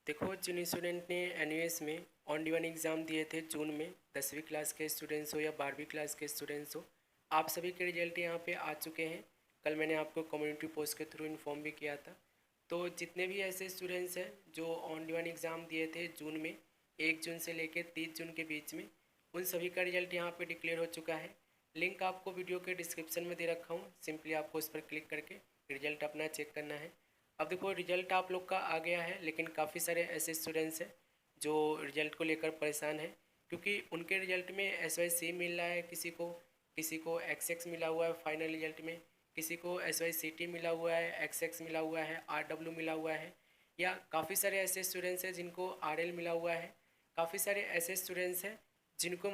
देखो, जिन स्टूडेंट ने एनयूएस में ऑन डी वन एग्ज़ाम दिए थे जून में, 10वीं क्लास के स्टूडेंट्स हो या 12वीं क्लास के स्टूडेंट्स हो, आप सभी के रिजल्ट यहाँ पे आ चुके हैं। कल मैंने आपको कम्युनिटी पोस्ट के थ्रू इन्फॉर्म भी किया था। तो जितने भी ऐसे स्टूडेंट्स हैं जो ऑन डी वन एग्ज़ाम दिए थे जून में, 1 जून से लेकर 30 जून के बीच में, उन सभी का रिजल्ट यहाँ पे डिक्लेयर हो चुका है। लिंक आपको वीडियो के डिस्क्रिप्शन में दे रखा हूँ, सिंपली आपको उस पर क्लिक करके रिजल्ट अपना चेक करना है। अब देखो, रिजल्ट आप लोग का आ गया है, लेकिन काफ़ी सारे ऐसे स्टूडेंट्स हैं जो रिजल्ट को लेकर परेशान हैं, क्योंकि उनके रिजल्ट में SYC मिल रहा है, किसी को XX मिला हुआ है फाइनल रिजल्ट में, किसी को SYCT मिला हुआ है, XX मिला हुआ है, RW मिला हुआ है, या काफ़ी सारे ऐसे स्टूडेंट्स हैं जिनको RL मिला हुआ है। काफ़ी सारे ऐसे स्टूडेंट्स हैं जिनको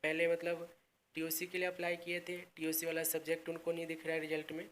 पहले TOC के लिए अप्लाई किए थे, TOC वाला सब्जेक्ट उनको नहीं दिख रहा है रिजल्ट में।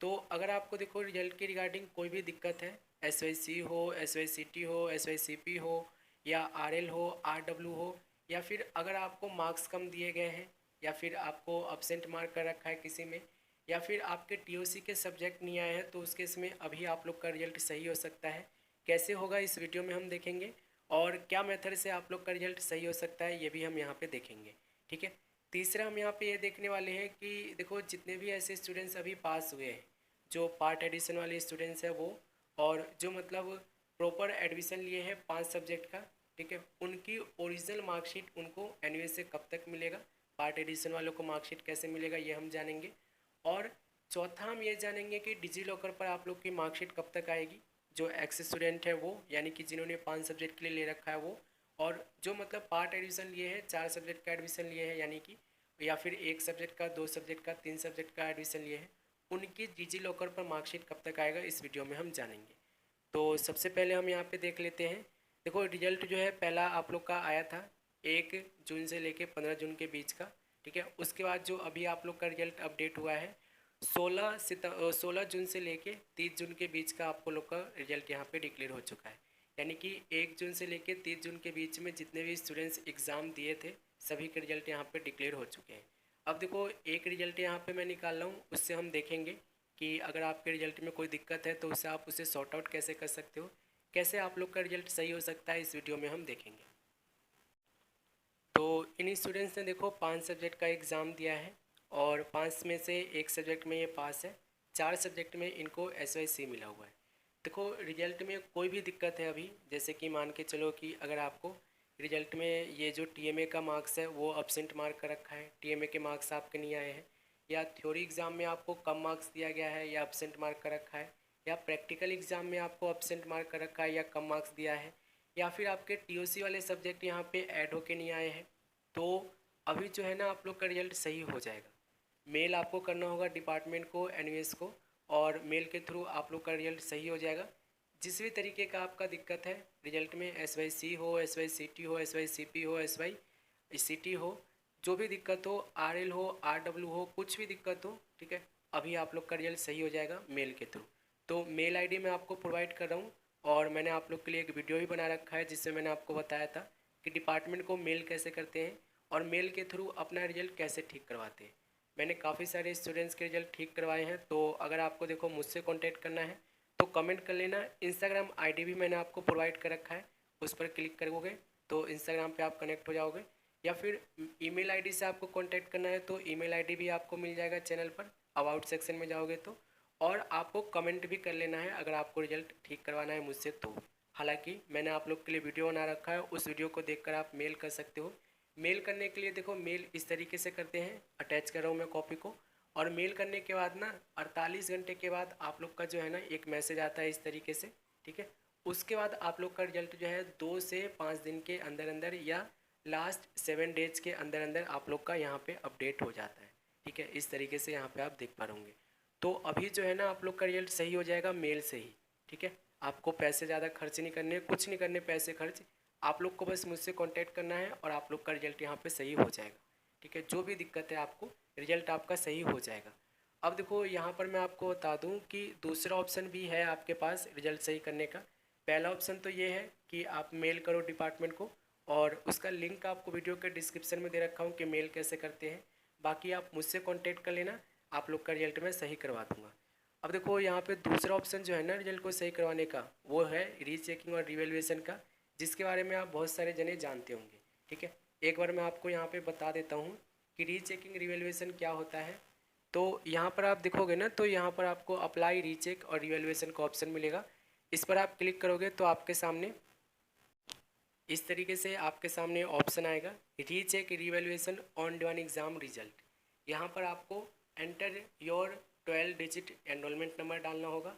तो अगर आपको देखो रिजल्ट के रिगार्डिंग कोई भी दिक्कत है, SYC हो, SYCT हो, SYCP हो, या RL हो, RW हो, या फिर अगर आपको मार्क्स कम दिए गए हैं, या फिर आपको अब्सेंट मार्क कर रखा है किसी में, या फिर आपके TOC के सब्जेक्ट नहीं आए हैं, तो उस केस में अभी आप लोग का रिजल्ट सही हो सकता है। कैसे होगा इस वीडियो में हम देखेंगे, और क्या मेथड से आप लोग का रिजल्ट सही हो सकता है ये भी हम यहाँ पे देखेंगे। ठीक है। तीसरा हम यहाँ पे ये देखने वाले हैं कि देखो, जितने भी ऐसे स्टूडेंट्स अभी पास हुए हैं, जो पार्ट एडिशन वाले स्टूडेंट्स हैं वो, और जो प्रॉपर एडमिशन लिए हैं 5 सब्जेक्ट का, ठीक है, उनकी ओरिजिनल मार्कशीट उनको एनयूएस से कब तक मिलेगा, पार्ट एडिशन वालों को मार्कशीट कैसे मिलेगा ये हम जानेंगे। और चौथा हम ये जानेंगे कि डिजी लॉकर पर आप लोग की मार्कशीट कब तक आएगी, जो एक्स स्टूडेंट है वो, यानी कि जिन्होंने 5 सब्जेक्ट के लिए ले रखा है वो, और जो पार्ट एडमिशन लिए हैं, 4 सब्जेक्ट का एडमिशन लिए हैं, यानी कि या फिर 1 सब्जेक्ट का, 2 सब्जेक्ट का, 3 सब्जेक्ट का एडमिशन लिए हैं, उनकी डिजी लॉकर पर मार्कशीट कब तक आएगा इस वीडियो में हम जानेंगे। तो सबसे पहले हम यहाँ पे देख लेते हैं। देखो, रिजल्ट जो है पहला आप लोग का आया था 1 जून से लेके 15 जून के बीच का, ठीक है। उसके बाद जो अभी आप लोग का रिजल्ट अपडेट हुआ है 16 जून से लेके 30 जून के बीच का आपको लोग का रिजल्ट यहाँ पे डिक्लेयर हो चुका है। यानी कि 1 जून से लेके 30 जून के बीच में जितने भी स्टूडेंट्स एग्ज़ाम दिए थे सभी के रिजल्ट यहाँ पे डिक्लेयर हो चुके हैं। अब देखो, एक रिजल्ट यहाँ पे मैं निकाल रहा हूँ, उससे हम देखेंगे कि अगर आपके रिजल्ट में कोई दिक्कत है तो उससे आप उसे सॉर्ट आउट कैसे कर सकते हो, कैसे आप लोग का रिजल्ट सही हो सकता है, इस वीडियो में हम देखेंगे। तो इन स्टूडेंट्स ने देखो 5 सब्जेक्ट का एग्ज़ाम दिया है, और 5 में से 1 सब्जेक्ट में ये पास है, 4 सब्जेक्ट में इनको SYC मिला हुआ है। देखो, रिजल्ट में कोई भी दिक्कत है अभी, जैसे कि मान के चलो कि अगर आपको रिजल्ट में ये जो TMA का मार्क्स है वो अब्सेंट मार्क कर रखा है, TMA के मार्क्स आपके नहीं आए हैं, या थ्योरी एग्ज़ाम में आपको कम मार्क्स दिया गया है या अब्सेंट मार्क कर रखा है, या प्रैक्टिकल एग्ज़ाम में आपको अब्सेंट मार्क कर रखा है या कम मार्क्स दिया है, या फिर आपके TOC वाले सब्जेक्ट यहाँ पे ऐड होके नहीं आए हैं, तो अभी जो है ना आप लोग का रिजल्ट सही हो जाएगा। मेल आपको करना होगा डिपार्टमेंट को, एनयूएस को, और मेल के थ्रू आप लोग का रिजल्ट सही हो जाएगा। जिस भी तरीके का आपका दिक्कत है रिजल्ट में, SYC हो, SYCT हो, SYCP हो, SYCT हो, जो भी दिक्कत हो, RL हो, RW हो, कुछ भी दिक्कत हो, ठीक है, अभी आप लोग का रिजल्ट सही हो जाएगा मेल के थ्रू। तो मेल ID मैं आपको प्रोवाइड कर रहा हूँ, और मैंने आप लोग के लिए एक वीडियो भी बना रखा है जिससे मैंने आपको बताया था कि डिपार्टमेंट को मेल कैसे करते हैं और मेल के थ्रू अपना रिजल्ट कैसे ठीक करवाते हैं। मैंने काफ़ी सारे स्टूडेंट्स के रिजल्ट ठीक करवाए हैं, तो अगर आपको देखो मुझसे कांटेक्ट करना है तो कमेंट कर लेना। इंस्टाग्राम ID भी मैंने आपको प्रोवाइड कर रखा है, उस पर क्लिक करोगे तो इंस्टाग्राम पे आप कनेक्ट हो जाओगे, या फिर ईमेल ID से आपको कांटेक्ट करना है तो ईमेल ID भी आपको मिल जाएगा चैनल पर, अबाउट सेक्शन में जाओगे तो। और आपको कमेंट भी कर लेना है अगर आपको रिजल्ट ठीक करवाना है मुझसे तो। हालांकि मैंने आप लोग के लिए वीडियो बना रखा है, उस वीडियो को देखकर आप मेल कर सकते हो। मेल करने के लिए देखो, मेल इस तरीके से करते हैं, अटैच कर रहा हूँ मैं कॉपी को, और मेल करने के बाद ना 48 घंटे के बाद आप लोग का जो है ना एक मैसेज आता है इस तरीके से, ठीक है। उसके बाद आप लोग का रिजल्ट जो है 2 से 5 दिन के अंदर अंदर, या लास्ट 7 डेज के अंदर अंदर आप लोग का यहाँ पे अपडेट हो जाता है, ठीक है। इस तरीके से यहाँ पे आप देख पा रहोगे। तो अभी जो है ना आप लोग का रिजल्ट सही हो जाएगा मेल से ही, ठीक है। आपको पैसे ज़्यादा खर्च नहीं करने, कुछ नहीं करने पैसे खर्च, आप लोग को बस मुझसे कांटेक्ट करना है और आप लोग का रिजल्ट यहाँ पे सही हो जाएगा, ठीक है। जो भी दिक्कत है आपको, रिजल्ट आपका सही हो जाएगा। अब देखो, यहाँ पर मैं आपको बता दूँ कि दूसरा ऑप्शन भी है आपके पास रिजल्ट सही करने का। पहला ऑप्शन तो ये है कि आप मेल करो डिपार्टमेंट को, और उसका लिंक आपको वीडियो के डिस्क्रिप्शन में दे रखा हूँ कि मेल कैसे करते हैं। बाकी आप मुझसे कॉन्टेक्ट कर लेना, आप लोग का रिजल्ट मैं सही करवा दूँगा। अब देखो यहाँ पे दूसरा ऑप्शन जो है ना रिजल्ट को सही करवाने का, वो है रीचेकिंग और रिवैल्यूएशन का, जिसके बारे में आप बहुत सारे जने जानते होंगे। ठीक है, एक बार मैं आपको यहाँ पे बता देता हूँ कि रीचेकिंग रिवैल्यूएशन क्या होता है। तो यहाँ पर आप देखोगे ना, तो यहाँ पर आपको अप्लाई रीचेक और रिवैल्यूएशन का ऑप्शन मिलेगा। इस पर आप क्लिक करोगे तो आपके सामने इस तरीके से आपके सामने ऑप्शन आएगा, recheck revaluation on one exam result. यहाँ पर आपको enter your 12 digit enrolment number डालना होगा।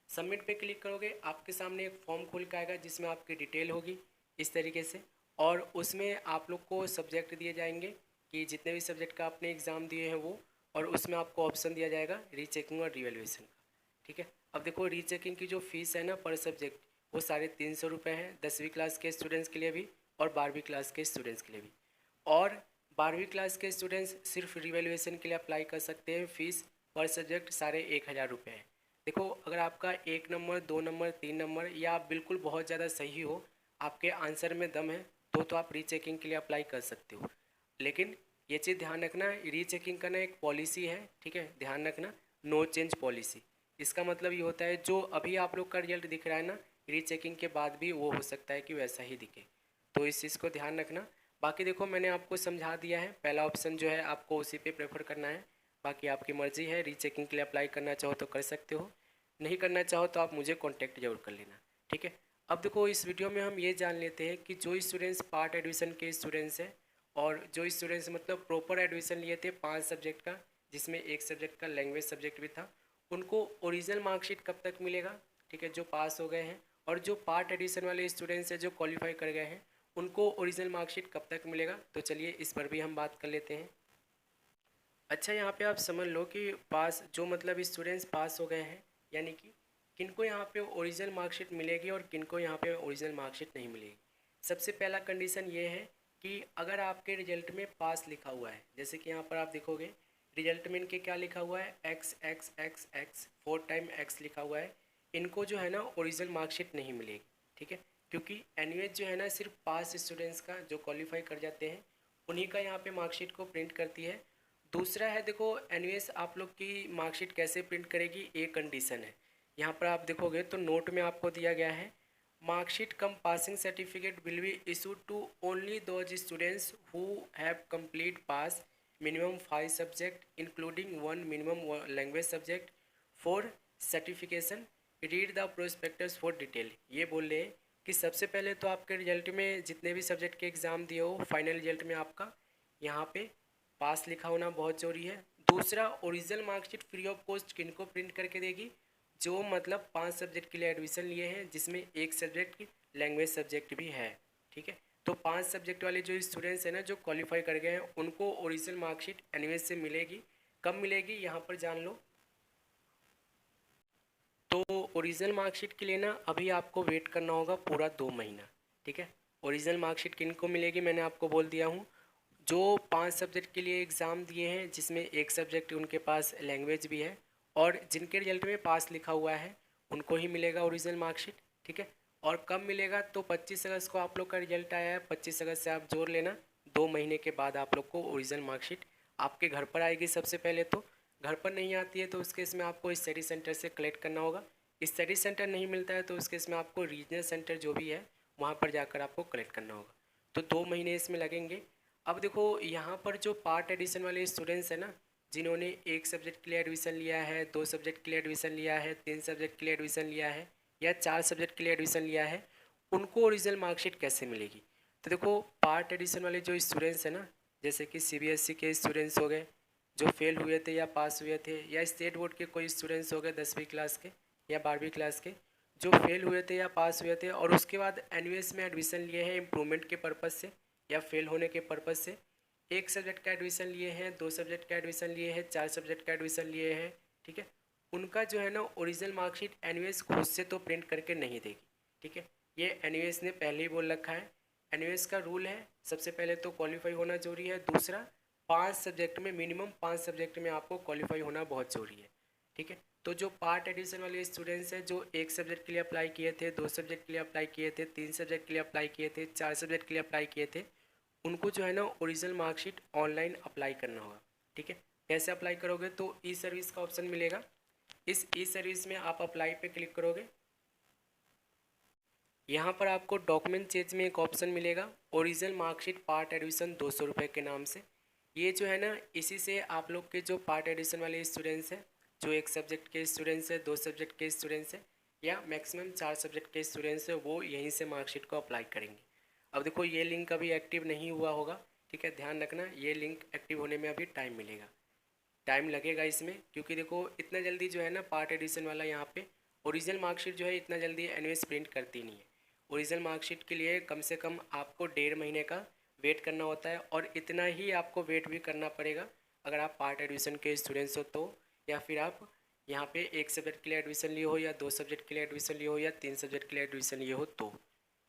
सबमिट पे क्लिक करोगे, आपके सामने एक फॉर्म खुल के आएगा जिसमें आपकी डिटेल होगी इस तरीके से, और उसमें आप लोग को सब्जेक्ट दिए जाएंगे कि जितने भी सब्जेक्ट का आपने एग्ज़ाम दिए हैं वो, और उसमें आपको ऑप्शन दिया जाएगा रीचेकिंग और रिवैल्यूएशन का। ठीक है, अब देखो रीचेकिंग की जो फीस है ना पर सब्जेक्ट, वो 350 रुपये है 10वीं क्लास के स्टूडेंट्स के लिए भी और 12वीं क्लास के स्टूडेंट्स के लिए भी। और 12वीं क्लास के स्टूडेंट्स सिर्फ रिवैल्यूएशन के लिए अप्लाई कर सकते हैं। फीस पर सब्जेक्ट 1000 रुपये है। देखो, अगर आपका 1 नंबर 2 नंबर 3 नंबर या आप बिल्कुल बहुत ज़्यादा सही हो, आपके आंसर में दम है, तो आप रीचेकिंग के लिए अप्लाई कर सकते हो। लेकिन ये चीज़ ध्यान रखना, रीचेकिंग का ना एक पॉलिसी है। ठीक है, ध्यान रखना, नो चेंज पॉलिसी। इसका मतलब ये होता है जो अभी आप लोग का रिजल्ट दिख रहा है ना, रीचेकिंग के बाद भी वो हो सकता है कि वैसा ही दिखे, तो इस चीज़ को ध्यान रखना। बाकी देखो, मैंने आपको समझा दिया है, पहला ऑप्शन जो है आपको उसी पे प्रेफर करना है। बाकी आपकी मर्ज़ी है, रीचेकिंग के लिए अप्लाई करना चाहो तो कर सकते हो, नहीं करना चाहो तो आप मुझे कॉन्टैक्ट जरूर कर लेना। ठीक है, अब देखो इस वीडियो में हम ये जान लेते हैं कि जो स्टूडेंट्स पार्ट एडमिशन के स्टूडेंट्स हैं और जो स्टूडेंट्स मतलब प्रॉपर एडमिशन लिए थे 5 सब्जेक्ट का, जिसमें एक सब्जेक्ट का लैंग्वेज सब्जेक्ट भी था, उनको ओरिजिनल मार्कशीट कब तक मिलेगा। ठीक है, जो पास हो गए हैं, और जो पार्ट एडिशन वाले स्टूडेंट्स हैं जो क्वालिफाई कर गए हैं, उनको ओरिजिनल मार्कशीट कब तक मिलेगा। तो चलिए इस पर भी हम बात कर लेते हैं। अच्छा, यहाँ पे आप समझ लो कि पास जो मतलब स्टूडेंट्स पास हो गए हैं, यानी कि किनको यहाँ पे ओरिजिनल मार्कशीट मिलेगी और किनको यहाँ पे ओरिजिनल मार्कशीट नहीं मिलेगी। सबसे पहला कंडीशन ये है कि अगर आपके रिजल्ट में पास लिखा हुआ है, जैसे कि यहाँ पर आप देखोगे रिजल्ट में इनके क्या लिखा हुआ है, x x x x 4 time x लिखा हुआ है, इनको जो है ना ओरिजिनल मार्कशीट नहीं मिलेगी। ठीक है, क्योंकि एनयूएच जो है ना सिर्फ पास स्टूडेंट्स का जो क्वालिफाई कर जाते हैं उन्हीं का यहाँ पे मार्कशीट को प्रिंट करती है। दूसरा है, देखो एनयूएस आप लोग की मार्कशीट कैसे प्रिंट करेगी, एक कंडीशन है। यहाँ पर आप देखोगे तो नोट में आपको दिया गया है, marksheet cum passing certificate will be issued to only those students who have complete pass minimum 5 subject including 1 minimum language subject for certification, read the prospectus for detail. ये बोल रहे हैं कि सबसे पहले तो आपके रिजल्ट में जितने भी सब्जेक्ट के एग्ज़ाम दिए हो, फाइनल रिजल्ट में आपका यहाँ पे पास लिखा होना बहुत ज़रूरी है। दूसरा, original marksheet free of cost किनको प्रिंट करके देगी, जो मतलब 5 सब्जेक्ट के लिए एडमिशन लिए हैं जिसमें एक सब्जेक्ट की लैंग्वेज सब्जेक्ट भी है। ठीक है, तो 5 सब्जेक्ट वाले जो स्टूडेंट्स हैं ना जो क्वालिफाई कर गए हैं, उनको ओरिजिनल मार्कशीट एनयूएस से मिलेगी। कब मिलेगी यहाँ पर जान लो। तो ओरिजिनल मार्कशीट के लिए ना अभी आपको वेट करना होगा पूरा 2 महीना। ठीक है, ओरिजिनल मार्कशीट किनको मिलेगी मैंने आपको बोल दिया हूँ, जो 5 सब्जेक्ट के लिए एग्ज़ाम दिए हैं जिसमें एक सब्जेक्ट उनके पास लैंग्वेज भी है, और जिनके रिजल्ट में पास लिखा हुआ है उनको ही मिलेगा ओरिजिनल मार्कशीट। ठीक है, और कब मिलेगा, तो 25 अगस्त को आप लोग का रिजल्ट आया है, 25 अगस्त से आप जोड़ लेना, 2 महीने के बाद आप लोग को ओरिजिनल मार्कशीट आपके घर पर आएगी। सबसे पहले तो घर पर नहीं आती है तो उस केस में आपको स्टडी सेंटर से कलेक्ट करना होगा। स्टडी सेंटर नहीं मिलता है तो उस केस में आपको रीजनल सेंटर जो भी है वहाँ पर जाकर आपको कलेक्ट करना होगा। तो 2 महीने इसमें लगेंगे। अब देखो यहाँ पर जो पार्ट एडिशन वाले स्टूडेंट्स हैं ना, जिन्होंने एक सब्जेक्ट के लिए एडमिशन लिया है, 2 सब्जेक्ट के लिए एडमिशन लिया है, 3 सब्जेक्ट के लिए एडमिशन लिया है, या 4 सब्जेक्ट के लिए एडमिशन लिया है, उनको ओरिजिनल मार्कशीट कैसे मिलेगी। तो देखो, पार्ट एडिशन वाले जो स्टूडेंट्स हैं ना, जैसे कि सीबीएसई के स्टूडेंट्स हो गए जो फेल हुए थे या पास हुए थे, या स्टेट बोर्ड के कोई स्टूडेंट्स हो गए 10वीं क्लास के या 12वीं क्लास के जो फेल हुए थे या पास हुए थे, और उसके बाद एनयूएस में एडमिशन लिए हैं इम्प्रूवमेंट के पर्पज़ से या फेल होने के पर्पज़ से, एक सब्जेक्ट का एडमिशन लिए हैं, 2 सब्जेक्ट का एडमिशन लिए हैं, 4 सब्जेक्ट का एडमिशन लिए हैं। ठीक है, उनका जो है ना ओरिजिनल मार्कशीट एनयूएस खुद से तो प्रिंट करके नहीं देगी। ठीक है, ये एनयूएस ने पहले ही बोल रखा है। एनयूएस का रूल है, सबसे पहले तो क्वालिफाई होना जरूरी है, दूसरा 5 सब्जेक्ट में मिनिमम 5 सब्जेक्ट में आपको क्वालिफाई होना बहुत ज़रूरी है। ठीक है, तो जो पार्ट एडिशन वाले स्टूडेंट्स हैं जो एक सब्जेक्ट के लिए अप्लाई किए थे, 2 सब्जेक्ट के लिए अप्लाई किए थे, 3 सब्जेक्ट के लिए अप्लाई किए थे, 4 सब्जेक्ट के लिए अप्लाई किए थे, उनको जो है ना ओरिजिनल मार्कशीट ऑनलाइन अप्लाई करना होगा। ठीक है, कैसे अप्लाई करोगे, तो ई सर्विस का ऑप्शन मिलेगा, इस ई सर्विस में आप अप्लाई पे क्लिक करोगे। यहाँ पर आपको डॉक्यूमेंट चेंज में एक ऑप्शन मिलेगा, ओरिजिनल मार्कशीट पार्ट एडिशन 200 रुपये के नाम से। ये जो है ना, इसी से आप लोग के जो पार्ट एडिशन वाले स्टूडेंट्स हैं, जो एक सब्जेक्ट के स्टूडेंट्स हैं, 2 सब्जेक्ट के स्टूडेंट्स हैं, या मैक्सिमम 4 सब्जेक्ट के स्टूडेंट्स हैं, वो यहीं से मार्कशीट को अप्लाई करेंगे। अब देखो ये लिंक अभी एक्टिव नहीं हुआ होगा, ठीक है, ध्यान रखना, ये लिंक एक्टिव होने में अभी टाइम मिलेगा, टाइम लगेगा इसमें, क्योंकि देखो इतना जल्दी जो है ना पार्ट एडिशन वाला यहाँ पे ओरिजिनल मार्कशीट जो है इतना जल्दी एनयूएस प्रिंट करती नहीं है। ओरिजिनल मार्कशीट के लिए कम से कम आपको 1.5 महीने का वेट करना होता है, और इतना ही आपको वेट भी करना पड़ेगा अगर आप पार्ट एडमिशन के स्टूडेंट्स हो तो, या फिर आप यहाँ पे एक सब्जेक्ट के लिए एडमिशन लिए हो, या 2 सब्जेक्ट के लिए एडमिशन लिए हो, या 3 सब्जेक्ट के लिए एडमिशन लिए हो तो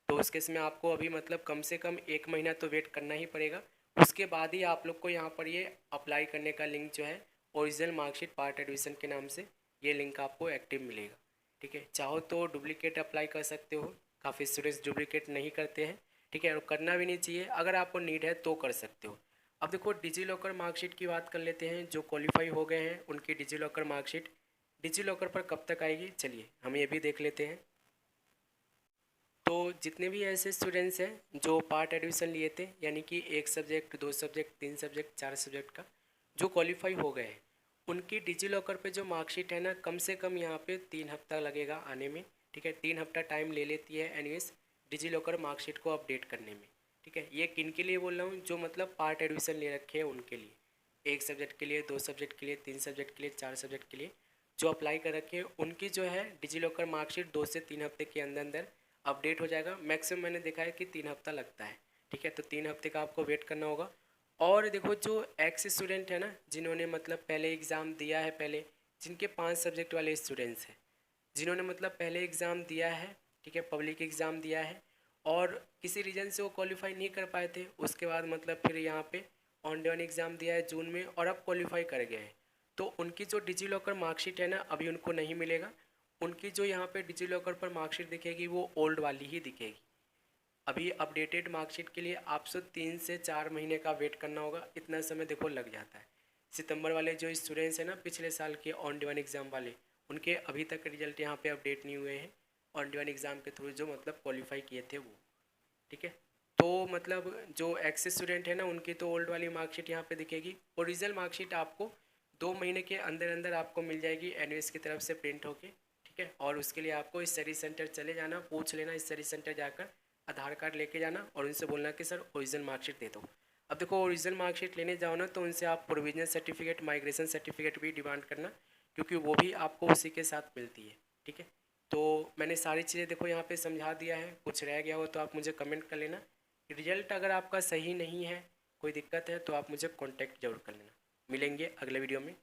उस केस में आपको अभी मतलब कम से कम 1 महीना तो वेट करना ही पड़ेगा। उसके बाद ही आप लोग को यहाँ पर ये अप्लाई करने का लिंक जो है ओरिजिनल मार्कशीट पार्ट एडमिशन के नाम से, ये लिंक आपको एक्टिव मिलेगा, ठीक है। चाहो तो डुप्लीकेट अप्लाई कर सकते हो, काफ़ी स्टूडेंट्स डुप्लीकेट नहीं करते हैं, ठीक है, और करना भी नहीं चाहिए, अगर आपको नीड है तो कर सकते हो। अब देखो डिजी लॉकर मार्कशीट की बात कर लेते हैं। जो क्वालिफाई हो गए हैं उनकी digi locker marksheet digi locker पर कब तक आएगी, चलिए हम ये भी देख लेते हैं। तो जितने भी ऐसे स्टूडेंट्स हैं जो पार्ट एडमिशन लिए थे, यानी कि 1 सब्जेक्ट, 2 सब्जेक्ट, 3 सब्जेक्ट, 4 सब्जेक्ट का जो क्वालिफाई हो गए हैं, उनकी डिजी लॉकर पे जो मार्कशीट है ना, कम से कम यहाँ पे 3 हफ्ता लगेगा आने में, ठीक है। 3 हफ्ता टाइम ले लेती है एनयूएस डिजी लॉकर मार्कशीट को अपडेट करने में, ठीक है। ये किन के लिए बोल रहा हूँ, जो मतलब पार्ट एडमिशन ले रखे हैं उनके लिए, 1 सब्जेक्ट के लिए, 2 सब्जेक्ट के लिए, 3 सब्जेक्ट के लिए, 4 सब्जेक्ट के लिए जो अप्लाई कर रखे हैं, उनकी जो है डिजी लॉकर मार्कशीट 2 से 3 हफ्ते के अंदर अंदर अपडेट हो जाएगा। मैक्सिमम मैंने देखा है कि 3 हफ्ता लगता है, ठीक है। तो 3 हफ्ते का आपको वेट करना होगा। और देखो जो एक्स स्टूडेंट है ना, जिन्होंने मतलब पहले एग्ज़ाम दिया है, पहले जिनके 5 सब्जेक्ट वाले स्टूडेंट्स हैं, जिन्होंने मतलब पहले एग्ज़ाम दिया है, ठीक है, पब्लिक एग्ज़ाम दिया है, और किसी रीज़न से वो क्वालिफाई नहीं कर पाए थे, उसके बाद मतलब फिर यहाँ पे ऑन डे वन एग्ज़ाम दिया है जून में, और अब क्वालिफाई कर गए हैं, तो उनकी जो डिजी लॉकर मार्कशीट है ना, अभी उनको नहीं मिलेगा। उनकी जो यहाँ पे डिजी लॉकर पर मार्कशीट दिखेगी वो ओल्ड वाली ही दिखेगी। अभी अपडेटेड मार्कशीट के लिए आपसे 3 से 4 महीने का वेट करना होगा, इतना समय देखो लग जाता है। सितंबर वाले जो स्टूडेंट्स हैं ना, पिछले साल के ऑन डे वन एग्ज़ाम वाले, उनके अभी तक रिजल्ट यहाँ पे अपडेट नहीं हुए हैं, ऑन डे वन एग्ज़ाम के थ्रू जो मतलब क्वालिफाई किए थे वो, ठीक है। तो मतलब जो एक्स स्टूडेंट है ना, उनकी तो ओल्ड वाली मार्कशीट यहाँ पे दिखेगी। ओरिजिनल मार्कशीट आपको 2 महीने के अंदर अंदर आपको मिल जाएगी एनयूएस की तरफ से प्रिंट होके, ठीक है। और उसके लिए आपको स्टडी सेंटर चले जाना, पूछ लेना, स्टडी सेंटर जाकर आधार कार्ड लेके जाना और उनसे बोलना कि सर ओरिजिनल मार्कशीट दे दो। अब देखो ओरिजिनल मार्कशीट लेने जाओ ना, तो उनसे आप प्रोविजनल सर्टिफिकेट, माइग्रेशन सर्टिफिकेट भी डिमांड करना, क्योंकि वो भी आपको उसी के साथ मिलती है, ठीक है। तो मैंने सारी चीज़ें देखो यहाँ पे समझा दिया है, कुछ रह गया हो तो आप मुझे कमेंट कर लेना। रिजल्ट अगर आपका सही नहीं है, कोई दिक्कत है, तो आप मुझे कॉन्टैक्ट जरूर कर लेना। मिलेंगे अगले वीडियो में।